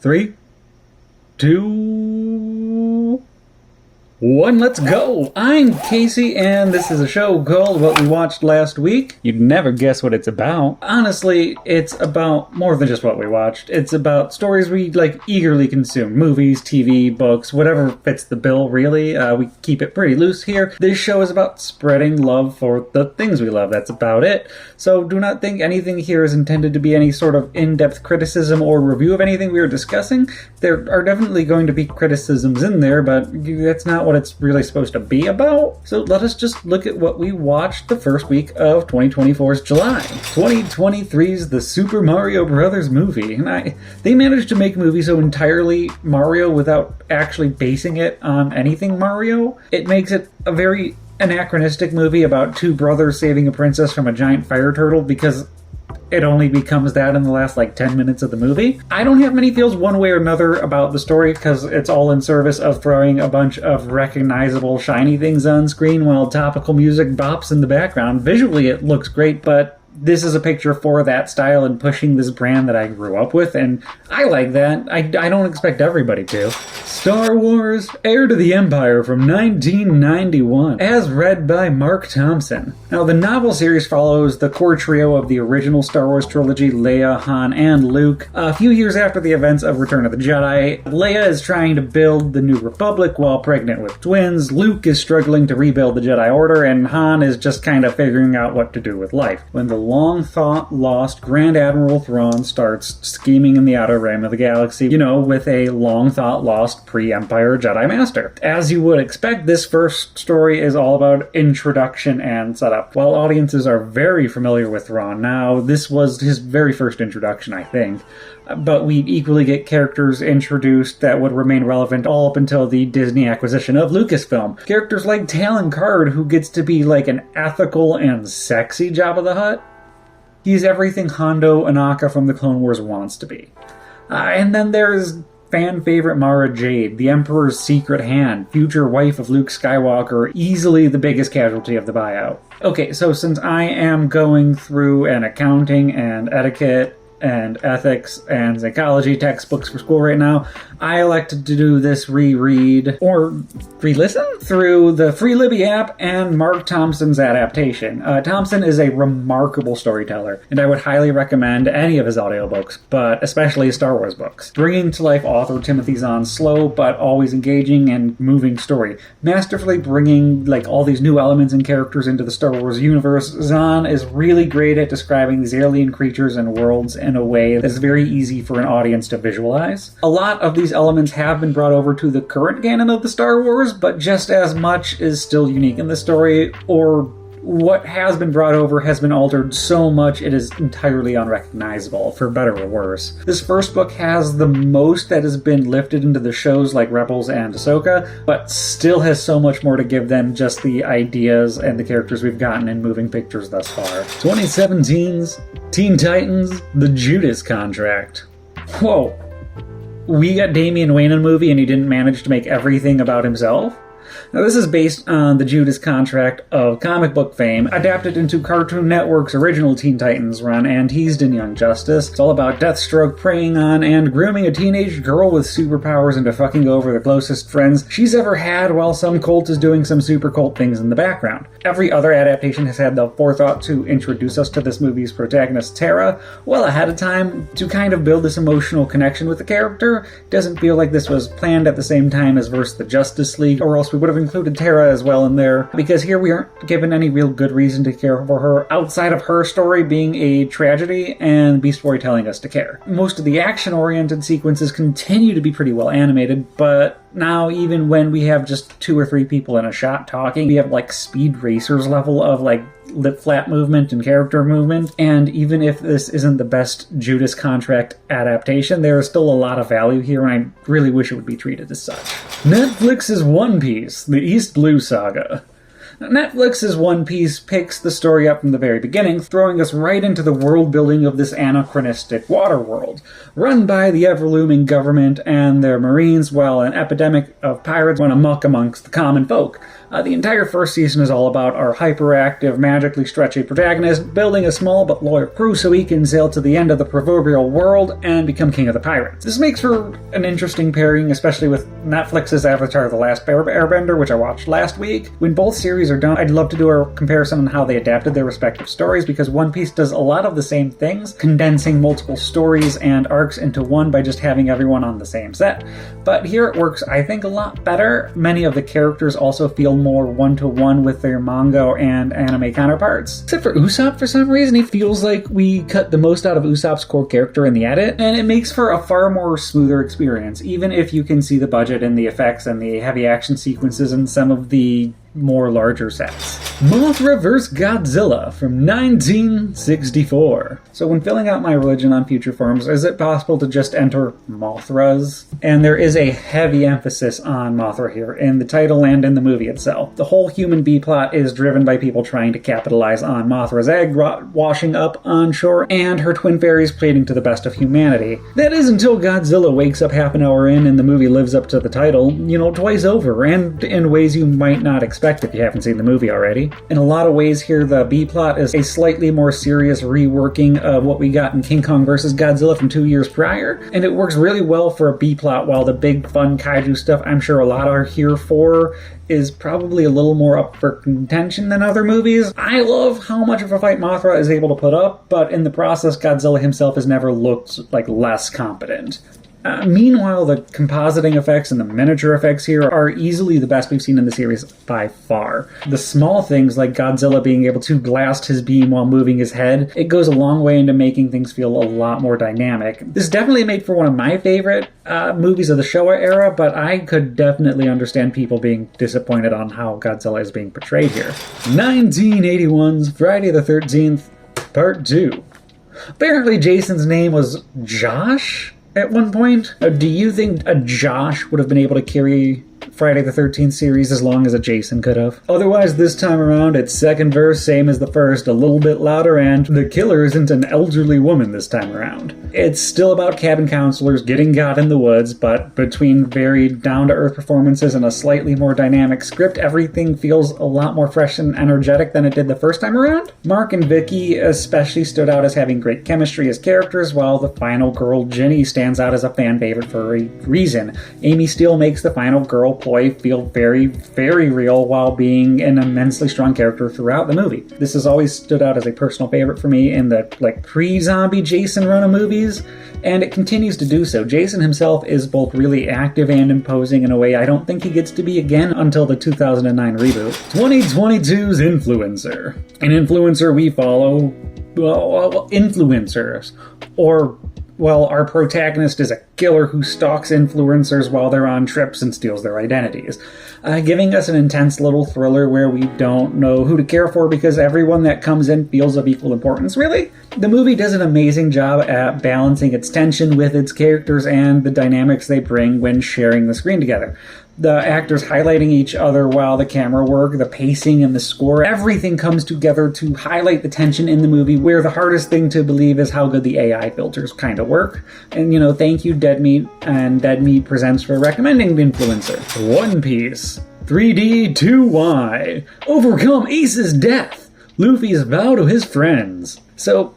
3, 2, 1, let's go! I'm Casey, and this is a show called What We Watched Last Week. You'd never guess what it's about. Honestly, it's about more than just what we watched. It's about stories we, eagerly consume. Movies, TV, books, whatever fits the bill, really. We keep it pretty loose here. This show is about spreading love for the things we love. That's about it. So do not think anything here is intended to be any sort of in-depth criticism or review of anything we are discussing. There are definitely going to be criticisms in there, but that's not what it's really supposed to be about. So let us just look at what we watched the first week of 2024's July. 2023's The Super Mario Bros. Movie. And they managed to make a movie so entirely Mario without actually basing it on anything Mario. It makes it a very anachronistic movie about two brothers saving a princess from a giant fire turtle because it only becomes that in the last 10 minutes of the movie. I don't have many feels one way or another about the story because it's all in service of throwing a bunch of recognizable shiny things on screen while topical music bops in the background. Visually it looks great, but this is a picture for that style and pushing this brand that I grew up with, and I like that. I don't expect everybody to. Star Wars: Heir to the Empire from 1991, as read by Mark Thompson. Now, the novel series follows the core trio of the original Star Wars trilogy, Leia, Han, and Luke. A few years after the events of Return of the Jedi, Leia is trying to build the New Republic while pregnant with twins, Luke is struggling to rebuild the Jedi Order, and Han is just kind of figuring out what to do with life. When the long-thought-lost Grand Admiral Thrawn starts scheming in the outer rim of the galaxy, with a long-thought-lost pre-Empire Jedi Master. As you would expect, this first story is all about introduction and setup. While audiences are very familiar with Thrawn now, this was his very first introduction, I think. But we equally get characters introduced that would remain relevant all up until the Disney acquisition of Lucasfilm. Characters like Talon Karrde, who gets to be an ethical and sexy Jabba the Hutt. He's everything Hondo Ohnaka from the Clone Wars wants to be. And then there's fan favorite Mara Jade, the Emperor's secret hand, future wife of Luke Skywalker, easily the biggest casualty of the buyout. Okay, so since I am going through an accounting and etiquette and ethics and psychology textbooks for school right now, I elected to do this reread or re-listen through the Free Libby app and Mark Thompson's adaptation. Thompson is a remarkable storyteller, and I would highly recommend any of his audiobooks, but especially his Star Wars books. Bringing to life author Timothy Zahn's slow but always engaging and moving story. Masterfully bringing all these new elements and characters into the Star Wars universe, Zahn is really great at describing these alien creatures and worlds in a way that's very easy for an audience to visualize. A lot of these elements have been brought over to the current canon of the Star Wars, but just as much is still unique in the story, or what has been brought over has been altered so much it is entirely unrecognizable, for better or worse. This first book has the most that has been lifted into the shows like Rebels and Ahsoka, but still has so much more to give than just the ideas and the characters we've gotten in moving pictures thus far. 2017's Teen Titans: The Judas Contract. Whoa. We got Damian Wayne in a movie and he didn't manage to make everything about himself? Now, this is based on the Judas Contract of comic book fame, adapted into Cartoon Network's original Teen Titans run and teased in Young Justice. It's all about Deathstroke preying on and grooming a teenage girl with superpowers into fucking over the closest friends she's ever had while some cult is doing some super cult things in the background. Every other adaptation has had the forethought to introduce us to this movie's protagonist, Tara, well ahead of time to kind of build this emotional connection with the character. Doesn't feel like this was planned at the same time as versus the Justice League, or else we would have included Tara as well in there, because here we aren't given any real good reason to care for her outside of her story being a tragedy and Beast Boy telling us to care. Most of the action-oriented sequences continue to be pretty well animated, but now even when we have just 2 or 3 people in a shot talking, we have Speed Racers level of lip flap movement and character movement, and even if this isn't the best Judas Contract adaptation, there is still a lot of value here, and I really wish it would be treated as such. Netflix's One Piece, the East Blue Saga. Netflix's One Piece picks the story up from the very beginning, throwing us right into the world building of this anachronistic water world, run by the ever-looming government and their marines, while an epidemic of pirates went amok amongst the common folk. The entire first season is all about our hyperactive, magically stretchy protagonist building a small but loyal crew so he can sail to the end of the proverbial world and become king of the pirates. This makes for an interesting pairing, especially with Netflix's Avatar: The Last Airbender, which I watched last week. When both series are done, I'd love to do a comparison on how they adapted their respective stories, because One Piece does a lot of the same things, condensing multiple stories and arcs into one by just having everyone on the same set. But here it works, I think, a lot better. Many of the characters also feel more one-to-one with their manga and anime counterparts. Except for Usopp, for some reason, he feels like we cut the most out of Usopp's core character in the edit, and it makes for a far more smoother experience, even if you can see the budget and the effects and the heavy action sequences in some of the more larger sets. Mothra vs. Godzilla from 1964. So when filling out my religion on future forms, is it possible to just enter Mothras? And there is a heavy emphasis on Mothra here in the title and in the movie itself. The whole human B-plot is driven by people trying to capitalize on Mothra's egg washing up on shore and her twin fairies pleading to the best of humanity. That is until Godzilla wakes up half an hour in and the movie lives up to the title, twice over, and in ways you might not expect if you haven't seen the movie already. In a lot of ways here, the B-plot is a slightly more serious reworking of what we got in King Kong vs. Godzilla from 2 years prior, and it works really well for a B-plot, while the big fun kaiju stuff I'm sure a lot are here for is probably a little more up for contention than other movies. I love how much of a fight Mothra is able to put up, but in the process, Godzilla himself has never looked like less competent. Meanwhile, the compositing effects and the miniature effects here are easily the best we've seen in the series by far. The small things like Godzilla being able to blast his beam while moving his head, it goes a long way into making things feel a lot more dynamic. This definitely made for one of my favorite movies of the Showa era, but I could definitely understand people being disappointed on how Godzilla is being portrayed here. 1981's Friday the 13th, Part 2. Apparently Jason's name was Josh at one point. Do you think a Josh would have been able to carry Friday the 13th series as long as a Jason could have? Otherwise, this time around, its second verse, same as the first, a little bit louder, and the killer isn't an elderly woman this time around. It's still about cabin counselors getting got in the woods, but between very down-to-earth performances and a slightly more dynamic script, everything feels a lot more fresh and energetic than it did the first time around. Mark and Vicky especially stood out as having great chemistry as characters, while the final girl, Ginny, stands out as a fan favorite for a reason. Amy Steele makes the final girl ploy feel very, very real while being an immensely strong character throughout the movie. This has always stood out as a personal favorite for me in the pre-zombie Jason run of movies, and it continues to do so. Jason himself is both really active and imposing in a way I don't think he gets to be again until the 2009 reboot. 2022's Influencer. An influencer we follow, influencers, or our protagonist is a killer who stalks influencers while they're on trips and steals their identities, giving us an intense little thriller where we don't know who to care for because everyone that comes in feels of equal importance, really. The movie does an amazing job at balancing its tension with its characters and the dynamics they bring when sharing the screen together. The actors highlighting each other while the camera work, the pacing and the score, everything comes together to highlight the tension in the movie, where the hardest thing to believe is how good the AI filters kind of work. And, thank you Dead Meat and Dead Meat Presents for recommending the Influencer. One Piece. 3D2Y. Overcome Ace's death. Luffy's vow to his friends. So,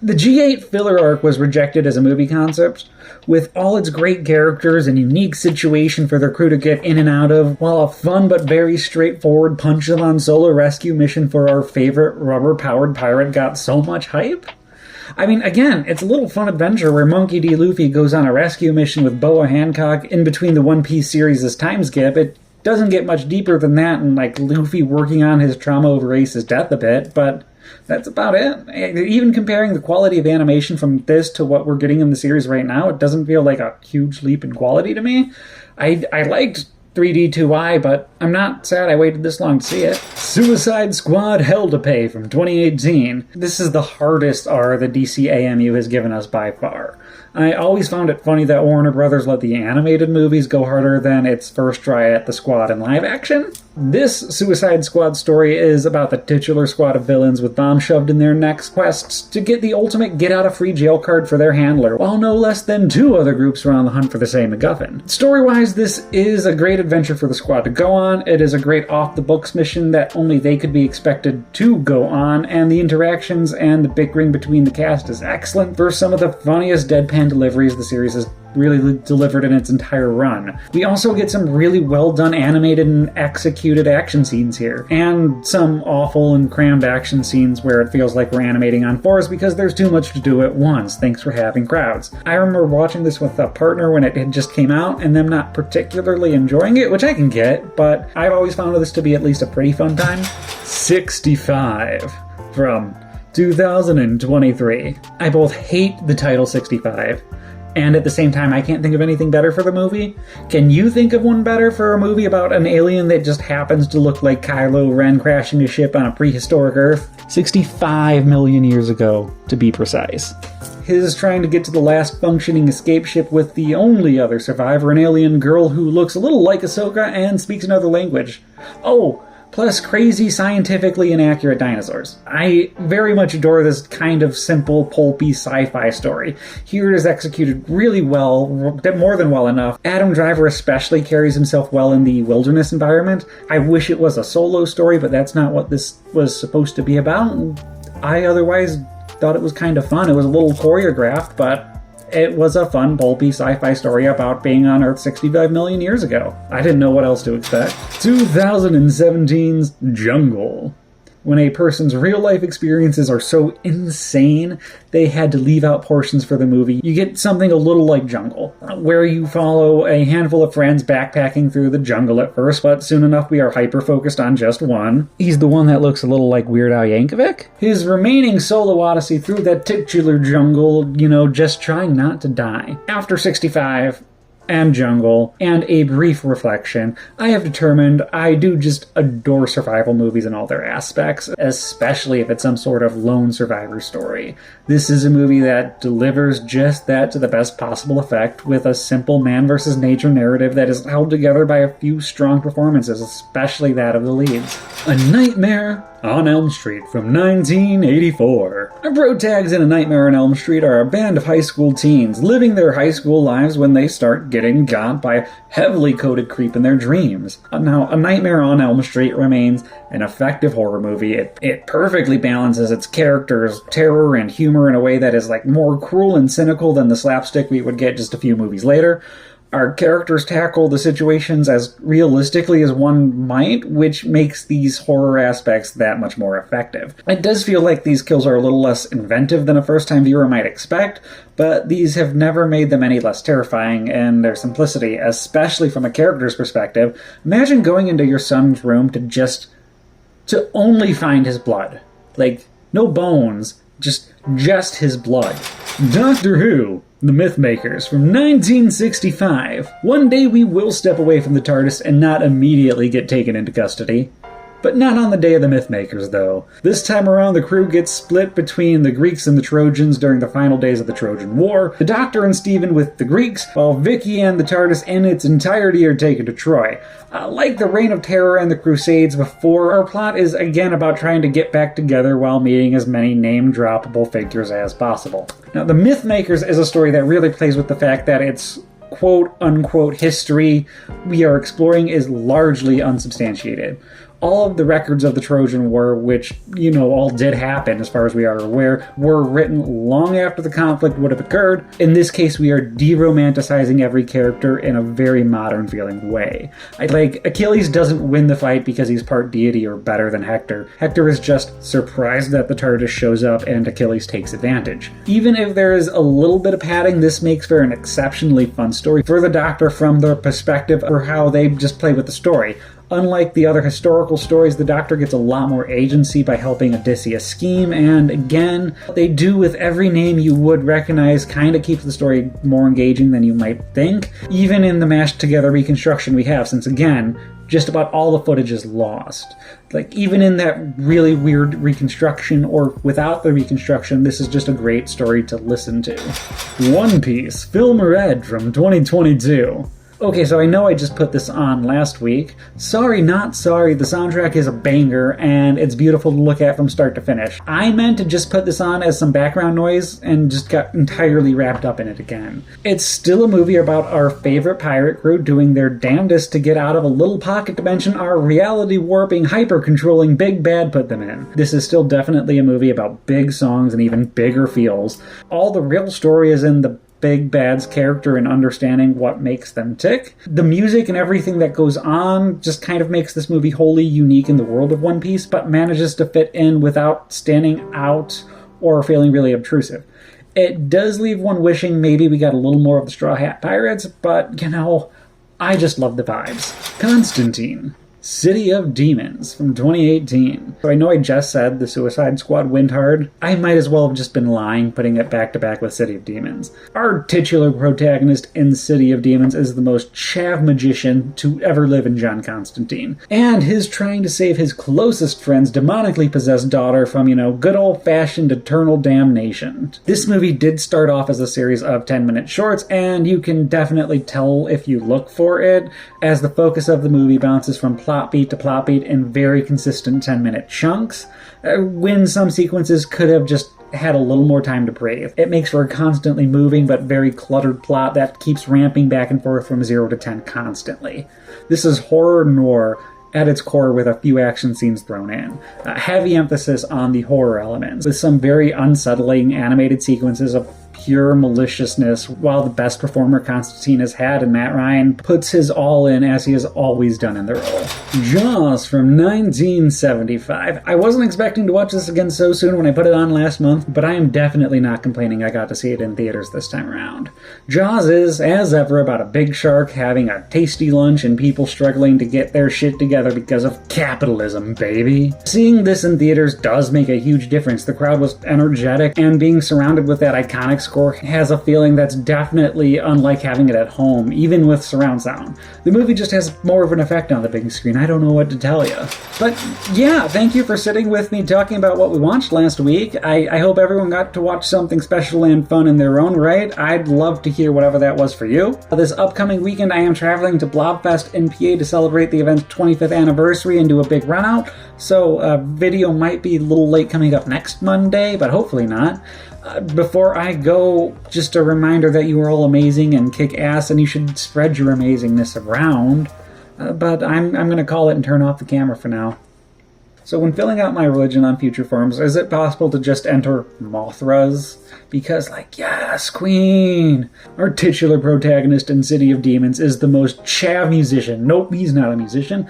the G8 filler arc was rejected as a movie concept, with all its great characters and unique situation for their crew to get in and out of, while a fun but very straightforward punch-on solo rescue mission for our favorite rubber-powered pirate got so much hype. I mean, again, it's a little fun adventure where Monkey D. Luffy goes on a rescue mission with Boa Hancock in between the One Piece series' time skip. It doesn't get much deeper than that, and Luffy working on his trauma over Ace's death a bit, but that's about it. Even comparing the quality of animation from this to what we're getting in the series right now, it doesn't feel like a huge leap in quality to me. I liked 3D2I, but I'm not sad I waited this long to see it. Suicide Squad Hell to Pay from 2018. This is the hardest R the DC AMU has given us by far. I always found it funny that Warner Brothers let the animated movies go harder than its first try at the Squad in live action. This Suicide Squad story is about the titular squad of villains with bombs shoved in their necks quests to get the ultimate get-out-of-free-jail card for their handler, while no less than 2 other groups are on the hunt for the same MacGuffin. Story-wise, this is a great adventure for the squad to go on. It is a great off-the-books mission that only they could be expected to go on, and the interactions and the bickering between the cast is excellent for some of the funniest deadpan deliveries the series has really delivered in its entire run. We also get some really well done animated and executed action scenes here, and some awful and crammed action scenes where it feels like we're animating on 4s because there's too much to do at once, thanks for having crowds. I remember watching this with a partner when it had just came out and them not particularly enjoying it, which I can get, but I've always found this to be at least a pretty fun time. 65 from 2023. I both hate the title 65, and at the same time, I can't think of anything better for the movie. Can you think of one better for a movie about an alien that just happens to look like Kylo Ren crashing a ship on a prehistoric Earth? 65 million years ago, to be precise. His trying to get to the last functioning escape ship with the only other survivor, an alien girl who looks a little like Ahsoka and speaks another language. Oh, plus crazy scientifically inaccurate dinosaurs. I very much adore this kind of simple, pulpy sci-fi story. Here it is executed really well, more than well enough. Adam Driver especially carries himself well in the wilderness environment. I wish it was a solo story, but that's not what this was supposed to be about. I otherwise thought it was kind of fun. It was a little choreographed, but it was a fun, pulpy sci-fi story about being on Earth 65 million years ago. I didn't know what else to expect. 2017's Jungle. When a person's real-life experiences are so insane, they had to leave out portions for the movie. You get something a little like Jungle, where you follow a handful of friends backpacking through the jungle at first, but soon enough we are hyper-focused on just one. He's the one that looks a little like Weird Al Yankovic. His remaining solo odyssey through that titular jungle, just trying not to die. After 65, and Jungle, and a brief reflection, I have determined I do just adore survival movies in all their aspects, especially if it's some sort of lone survivor story. This is a movie that delivers just that to the best possible effect, with a simple man versus nature narrative that is held together by a few strong performances, especially that of the leads. A Nightmare on Elm Street from 1984. Our protags in A Nightmare on Elm Street are a band of high school teens living their high school lives when they start getting got by a heavily coded creep in their dreams. Now, A Nightmare on Elm Street remains an effective horror movie. It perfectly balances its characters' terror and humor in a way that is more cruel and cynical than the slapstick we would get just a few movies later. Our characters tackle the situations as realistically as one might, which makes these horror aspects that much more effective. It does feel like these kills are a little less inventive than a first-time viewer might expect, but these have never made them any less terrifying in their simplicity, especially from a character's perspective. Imagine going into your son's room to only find his blood. No bones, just his blood. Doctor Who, The Mythmakers from 1965. One day we will step away from the TARDIS and not immediately get taken into custody. But not on the day of the Mythmakers, though. This time around, the crew gets split between the Greeks and the Trojans during the final days of the Trojan War, the Doctor and Stephen with the Greeks, while Vicky and the TARDIS in its entirety are taken to Troy. Like the Reign of Terror and the Crusades before, our plot is again about trying to get back together while meeting as many name-droppable figures as possible. Now, The Mythmakers is a story that really plays with the fact that its quote-unquote history we are exploring is largely unsubstantiated. All of the records of the Trojan War, which, all did happen as far as we are aware, were written long after the conflict would have occurred. In this case, we are de-romanticizing every character in a very modern-feeling way. Achilles doesn't win the fight because he's part deity or better than Hector. Hector is just surprised that the TARDIS shows up and Achilles takes advantage. Even if there is a little bit of padding, this makes for an exceptionally fun story for the Doctor from their perspective or how they just play with the story. Unlike the other historical stories, the Doctor gets a lot more agency by helping Odysseus scheme, and again, what they do with every name you would recognize kind of keeps the story more engaging than you might think, even in the mashed together reconstruction we have, since again, just about all the footage is lost. Even in that really weird reconstruction, or without the reconstruction, this is just a great story to listen to. One Piece, Film Red from 2022. Okay, so I know I just put this on last week. Sorry, not sorry, the soundtrack is a banger, and it's beautiful to look at from start to finish. I meant to just put this on as some background noise, and just got entirely wrapped up in it again. It's still a movie about our favorite pirate crew doing their damnedest to get out of a little pocket dimension our reality-warping, hyper-controlling big bad put them in. This is still definitely a movie about big songs and even bigger feels. All the real story is in the big bad's character and understanding what makes them tick. The music and everything that goes on just kind of makes this movie wholly unique in the world of One Piece, but manages to fit in without standing out or feeling really obtrusive. It does leave one wishing maybe we got a little more of the Straw Hat Pirates, but, you know, I just love the vibes. Constantine. City of Demons from 2018. So I know I just said the Suicide Squad went hard. I might as well have just been lying, putting it back to back with City of Demons. Our titular protagonist in City of Demons is the most chav magician to ever live in John Constantine. And his trying to save his closest friend's demonically possessed daughter from, good old-fashioned eternal damnation. This movie did start off as a series of 10-minute shorts, and you can definitely tell if you look for it, as the focus of the movie bounces from plot beat to plot beat in very consistent 10-minute chunks, when some sequences could have just had a little more time to breathe. It makes for a constantly moving but very cluttered plot that keeps ramping back and forth from 0 to 10 constantly. This is horror noir at its core with a few action scenes thrown in. A heavy emphasis on the horror elements, with some very unsettling animated sequences of pure maliciousness, while the best performer Constantine has had in Matt Ryan puts his all in as he has always done in the role. Jaws from 1975. I wasn't expecting to watch this again so soon when I put it on last month, but I am definitely not complaining I got to see it in theaters this time around. Jaws is, as ever, about a big shark having a tasty lunch and people struggling to get their shit together because of capitalism, baby. Seeing this in theaters does make a huge difference. The crowd was energetic, and being surrounded with that iconic score has a feeling that's definitely unlike having it at home, even with surround sound. The movie just has more of an effect on the big screen. I don't know what to tell you. But yeah, thank you for sitting with me talking about what we watched last week. I hope everyone got to watch something special and fun in their own right. I'd love to hear whatever that was for you. This upcoming weekend, I am traveling to Blobfest in PA to celebrate the event's 25th anniversary and do a big run out, so video might be a little late coming up next Monday, but hopefully not. Before I go, just a reminder that you are all amazing and kick ass, and you should spread your amazingness around. But I'm going to call it and turn off the camera for now. So when filling out my religion on future forms, is it possible to just enter Mothras? Because, yes, Queen! Our titular protagonist in City of Demons is the most chav musician. Nope, he's not a musician.